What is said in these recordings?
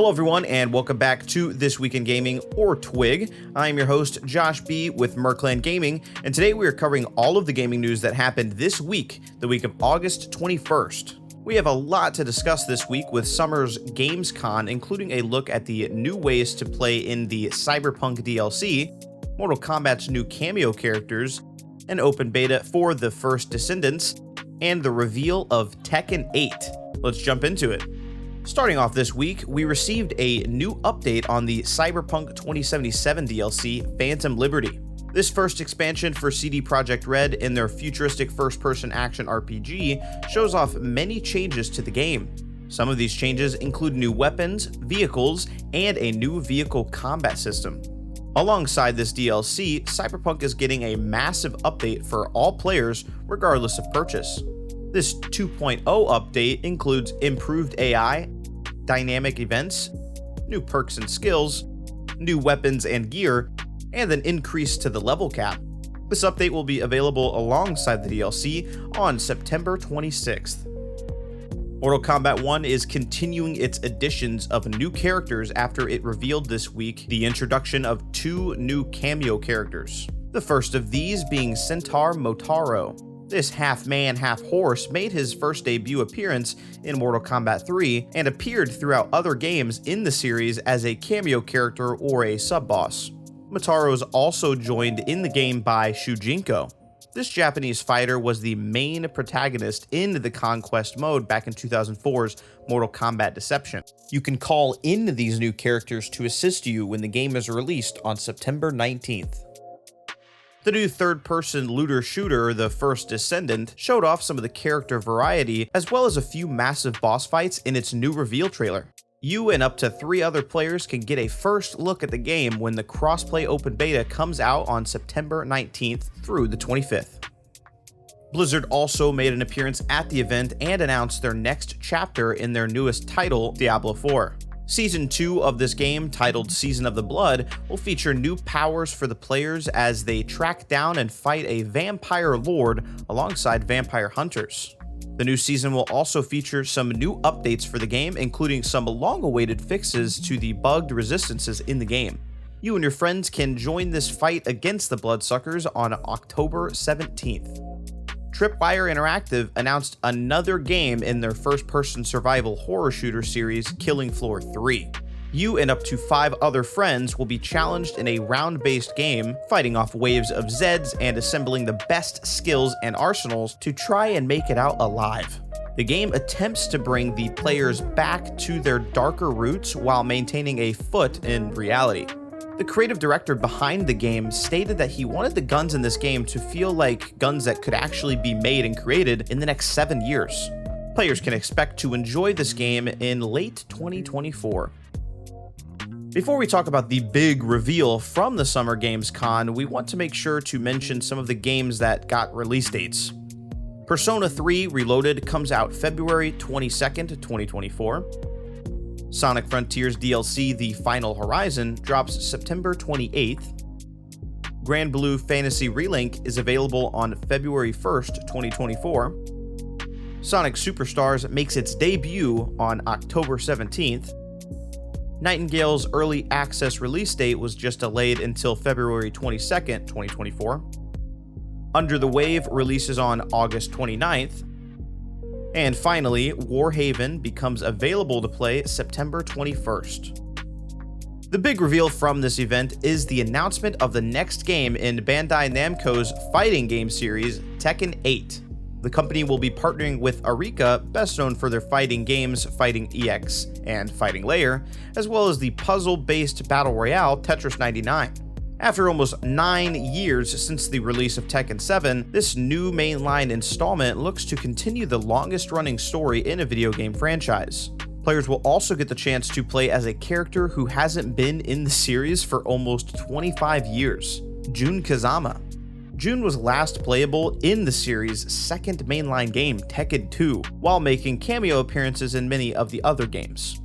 Hello everyone, and welcome back to This Week in Gaming, or TWIG. I am your host, Josh B. with MER Gaming, and today we are covering all of the gaming news that happened this week, the week of August 21st. We have a lot to discuss this week with summer's Gamescom, including a look at the new ways to play in the Cyberpunk DLC, Mortal Kombat's new cameo characters, an open beta for the First Descendants, and the reveal of Tekken 8. Let's jump into it. Starting off this week, we received a new update on the Cyberpunk 2077 DLC, Phantom Liberty. This first expansion for CD Projekt Red in their futuristic first-person action RPG shows off many changes to the game. Some of these changes include new weapons, vehicles, and a new vehicle combat system. Alongside this DLC, Cyberpunk is getting a massive update for all players regardless of purchase. This 2.0 update includes improved AI, dynamic events, new perks and skills, new weapons and gear, and an increase to the level cap. This update will be available alongside the DLC on September 26th. Mortal Kombat 1 is continuing its additions of new characters after it revealed this week the introduction of two new cameo characters. The first of these being Centaur Motaro. This half-man, half-horse made his first debut appearance in Mortal Kombat 3 and appeared throughout other games in the series as a cameo character or a sub-boss. Motaro is also joined in the game by Shujinko. This Japanese fighter was the main protagonist in the Conquest mode back in 2004's Mortal Kombat Deception. You can call in these new characters to assist you when the game is released on September 19th. The new third-person looter shooter, the First Descendant, showed off some of the character variety as well as a few massive boss fights in its new reveal trailer. You and up to 3 other players can get a first look at the game when the crossplay open beta comes out on September 19th through the 25th. Blizzard also made an appearance at the event and announced their next chapter in their newest title, Diablo IV. Season 2 of this game, titled Season of the Blood, will feature new powers for the players as they track down and fight a vampire lord alongside vampire hunters. The new season will also feature some new updates for the game, including some long-awaited fixes to the bugged resistances in the game. You and your friends can join this fight against the Bloodsuckers on October 17th. Tripwire Interactive announced another game in their first-person survival horror shooter series, Killing Floor 3. You and up to 5 other friends will be challenged in a round-based game, fighting off waves of Zeds and assembling the best skills and arsenals to try and make it out alive. The game attempts to bring the players back to their darker roots while maintaining a foot in reality. The creative director behind the game stated that he wanted the guns in this game to feel like guns that could actually be made and created in the next 7 years. Players can expect to enjoy this game in late 2024. Before we talk about the big reveal from the Summer Gamescom, we want to make sure to mention some of the games that got release dates. Persona 3 Reloaded comes out February 22nd, 2024. Sonic Frontiers DLC The Final Horizon drops September 28th. Grand Blue Fantasy Relink is available on February 1st, 2024. Sonic Superstars makes its debut on October 17th. Nightingale's early access release date was just delayed until February 22nd, 2024. Under the Wave releases on August 29th. And finally, Warhaven becomes available to play September 21st. The big reveal from this event is the announcement of the next game in Bandai Namco's fighting game series, Tekken 8. The company will be partnering with Arika, best known for their fighting games Fighting EX and Fighting Layer, as well as the puzzle-based battle royale Tetris 99. After almost 9 years since the release of Tekken 7, this new mainline installment looks to continue the longest-running story in a video game franchise. Players will also get the chance to play as a character who hasn't been in the series for almost 25 years, Jun Kazama. Jun was last playable in the series' second mainline game, Tekken 2, while making cameo appearances in many of the other games.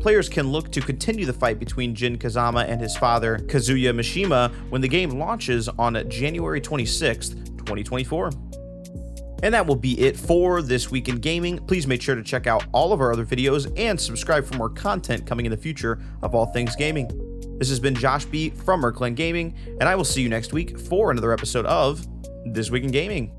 Players can look to continue the fight between Jin Kazama and his father, Kazuya Mishima, when the game launches on January 26, 2024. And that will be it for This Week in Gaming. Please make sure to check out all of our other videos and subscribe for more content coming in the future of all things gaming. This has been Josh B. from Gaming, and I will see you next week for another episode of This Week in Gaming.